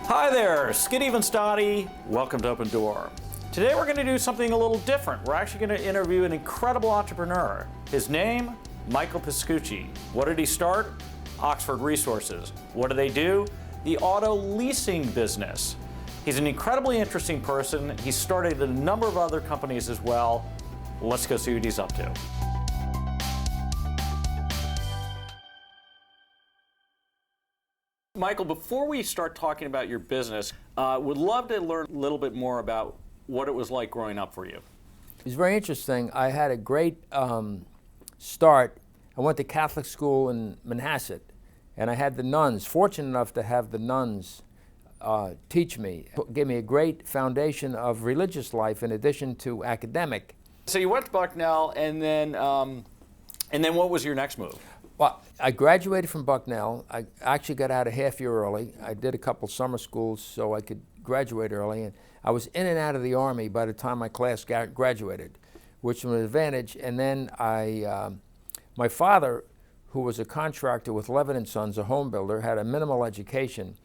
Hi there, Skid Even Stoddy. Welcome to Open Door. Today we're going to do something a little different. We're actually going to interview an incredible entrepreneur. His name, Michael Pascucci. What did he start? Oxford Resources. What do they do? The auto-leasing business. He's an incredibly interesting person. He started a number of other companies as well. Let's go see what he's up to. Michael, before we start talking about your business, would love to learn a little bit more about what it was like growing up for you. It was very interesting. I had a great start. I went to Catholic school in Manhasset, and I had the nuns, fortunate enough to have the nuns teach me, gave me a great foundation of religious life in addition to academic. So you went to Bucknell, and then what was your next move? Well, I graduated from Bucknell. I actually got out a half year early. I did a couple summer schools so I could graduate early, and I was in and out of the Army by the time my class graduated, which was an advantage. And then my father, who was a contractor with Levitt Sons, a home builder, had a minimal education,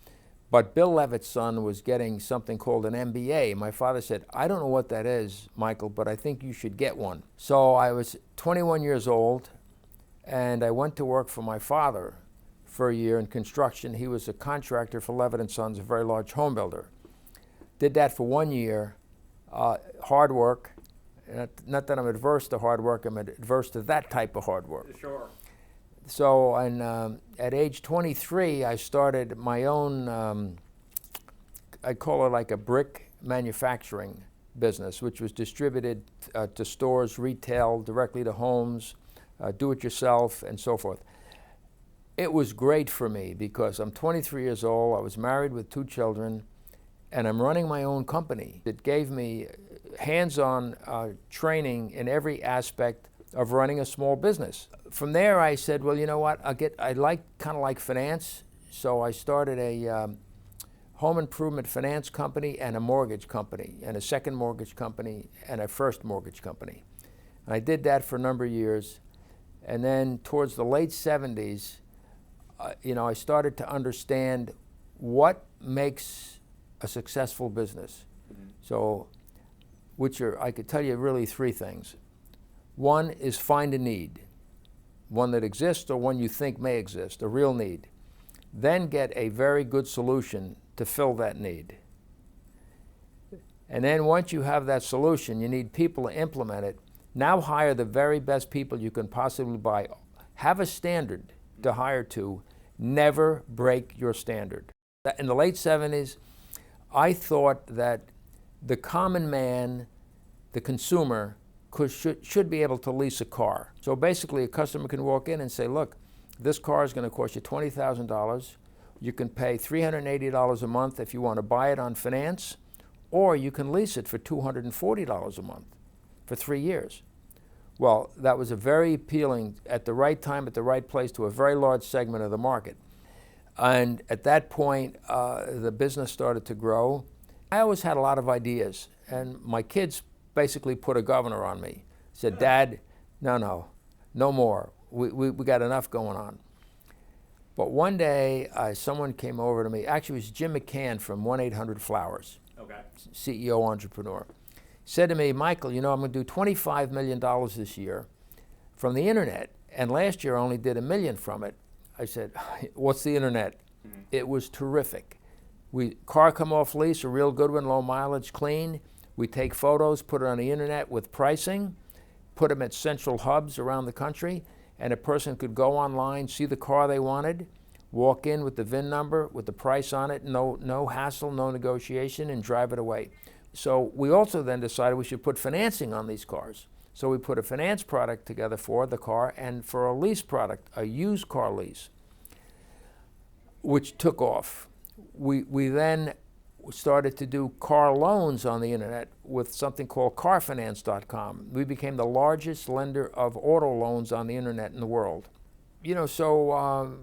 but Bill Levitt's son was getting something called an MBA. My father said, "I don't know what that is, Michael, but I think you should get one." So I was 21 years old, and I went to work for my father for a year in construction. He was a contractor for Levitt Sons, a very large home builder. Did that for 1 year, hard work. Not that I'm adverse to hard work, I'm adverse to that type of hard work. Sure. So at age 23, I started my own, I call it like a brick manufacturing business, which was distributed to stores, retail, directly to homes, do-it-yourself, and so forth. It was great for me because I'm 23 years old, I was married with 2 children, and I'm running my own company. It gave me hands-on training in every aspect of running a small business. From there, I said, well, you know what, I like kind of like finance, so I started a home improvement finance company and a mortgage company, and a second mortgage company and a first mortgage company. And I did that for a number of years. And then towards the late 70s, I started to understand what makes a successful business. Mm-hmm. So, I could tell you really 3 things. One is find a need, one that exists or one you think may exist, a real need. Then get a very good solution to fill that need. And then once you have that solution, you need people to implement it. Now hire the very best people you can possibly buy. Have a standard to hire to. Never break your standard. In the late 70s, I thought that the common man, the consumer, should be able to lease a car. So basically a customer can walk in and say, look, this car is going to cost you $20,000. You can pay $380 a month if you want to buy it on finance, or you can lease it for $240 a month for 3 years. Well, that was a very appealing, at the right time, at the right place, to a very large segment of the market. And at that point, the business started to grow. I always had a lot of ideas, and my kids basically put a governor on me. Said, Dad, no more. We got enough going on. But one day, someone came over to me. Actually, it was Jim McCann from 1-800-Flowers, okay. CEO entrepreneur. Said to me, Michael, I'm going to do $25 million this year from the internet, and last year I only did $1 million from it. I said, what's the internet? Mm-hmm. It was terrific. Car come off lease, a real good one, low mileage, clean. We take photos, put it on the internet with pricing, put them at central hubs around the country, and a person could go online, see the car they wanted, walk in with the VIN number, with the price on it, no hassle, no negotiation, and drive it away. So we also then decided we should put financing on these cars. So we put a finance product together for the car and for a lease product, a used car lease, which took off. We then started to do car loans on the internet with something called carfinance.com. We became the largest lender of auto loans on the internet in the world.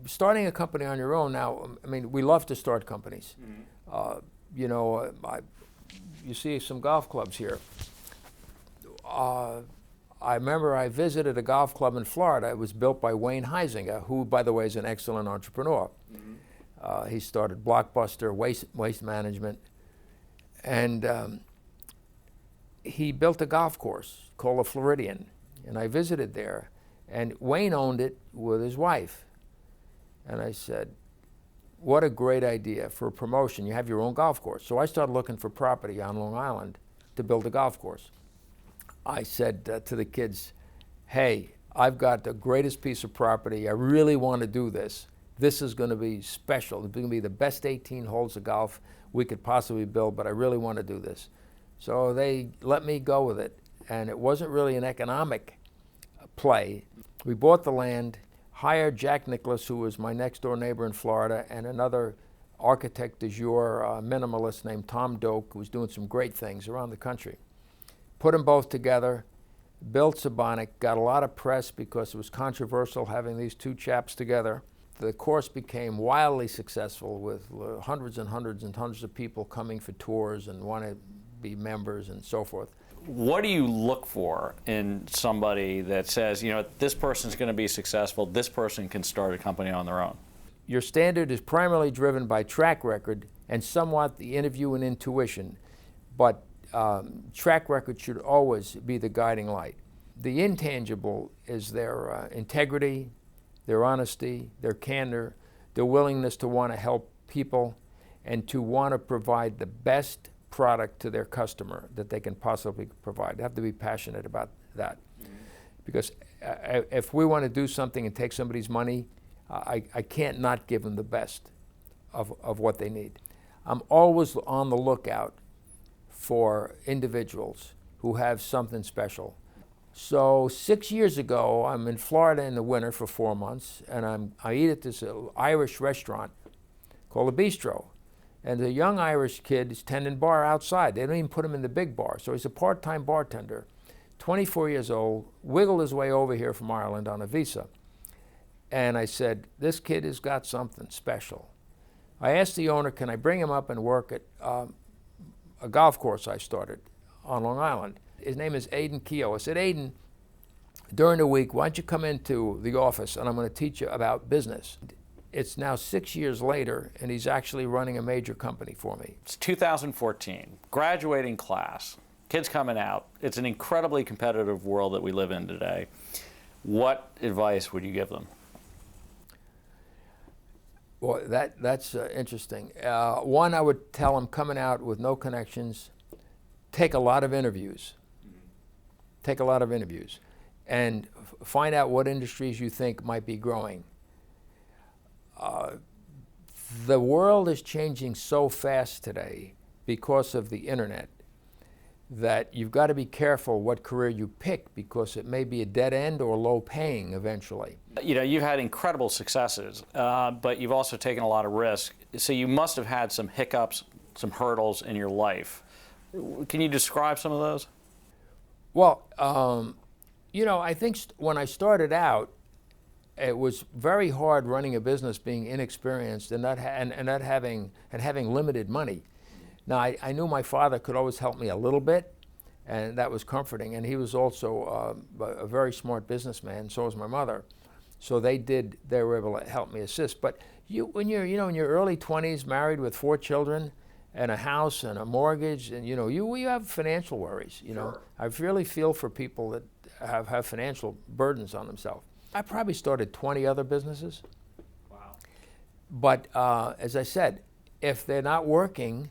Starting a company on your own now, we love to start companies. Mm-hmm. You see some golf clubs here. I remember I visited a golf club in Florida. It was built by Wayne Huizinga, who, by the way, is an excellent entrepreneur. Mm-hmm. He started Blockbuster Waste Management, and he built a golf course called the Floridian, and I visited there, and Wayne owned it with his wife. And I said, what a great idea for a promotion. You have your own golf course. So I started looking for property on Long Island to build a golf course. I said to the kids, hey, I've got the greatest piece of property. I really want to do this. This is going to be special. It's going to be the best 18 holes of golf we could possibly build, but I really want to do this. So they let me go with it, and it wasn't really an economic play. We bought the land, hired Jack Nicklaus, who was my next door neighbor in Florida, and another architect du jour, minimalist named Tom Doak, who was doing some great things around the country. Put them both together, built Sebonack, got a lot of press because it was controversial having these two chaps together. The course became wildly successful with hundreds and hundreds and hundreds of people coming for tours and want to be members and so forth. What do you look for in somebody that says, you know, this person's going to be successful, this person can start a company on their own? Your standard is primarily driven by track record and somewhat the interview and intuition, but track record should always be the guiding light. The intangible is their integrity, their honesty, their candor, their willingness to want to help people and to want to provide the best product to their customer that they can possibly provide. They have to be passionate about that. Mm-hmm. Because if we want to do something and take somebody's money, I can't not give them the best of what they need. I'm always on the lookout for individuals who have something special. So 6 years ago, I'm in Florida in the winter for 4 months, and I eat at this Irish restaurant called a Bistro. And the young Irish kid is tending bar outside. They don't even put him in the big bar. So he's a part-time bartender, 24 years old, wiggled his way over here from Ireland on a visa. And I said, this kid has got something special. I asked the owner, can I bring him up and work at a golf course I started on Long Island? His name is Aiden Keogh. I said, Aiden, during the week, why don't you come into the office and I'm going to teach you about business. It's now 6 years later, and he's actually running a major company for me. It's 2014, graduating class, kids coming out. It's an incredibly competitive world that we live in today. What advice would you give them? Well, that's interesting. One, I would tell them coming out with no connections, take a lot of interviews. Take a lot of interviews, and find out what industries you think might be growing. The world is changing so fast today because of the internet that you've got to be careful what career you pick because it may be a dead end or low paying eventually. You know, you've had incredible successes, but you've also taken a lot of risk. So you must have had some hiccups, some hurdles in your life. Can you describe some of those? Well, you know, I think when I started out, it was very hard running a business, being inexperienced and having limited money. Now, I knew my father could always help me a little bit, and that was comforting. And he was also a very smart businessman. So was my mother. So they were able to help me assist. But when you're in your early 20s, married with 4 children, and a house and a mortgage, and you have financial worries. Sure. I really feel for people that have financial burdens on themselves. I probably started 20 other businesses. Wow. But as I said, if they're not working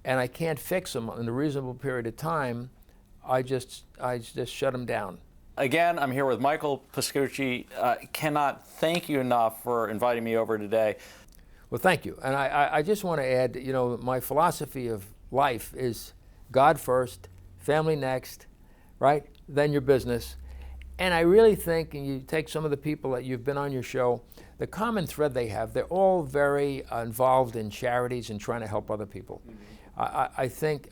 and I can't fix them in a reasonable period of time, I just shut them down. Again, I'm here with Michael Pascucci. Cannot thank you enough for inviting me over today. Well, thank you. And I just want to add, my philosophy of life is God first, family next, right? Then your business. And I really think, and you take some of the people that you've been on your show, the common thread they have, they're all very involved in charities and trying to help other people. Mm-hmm. I think,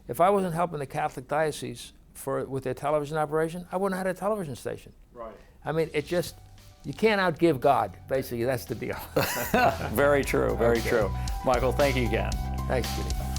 if I wasn't helping the Catholic diocese with their television operation, I wouldn't have had a television station. Right. You can't outgive God, basically, that's the deal. Very true, very true. Michael, thank you again. Thanks, Judy.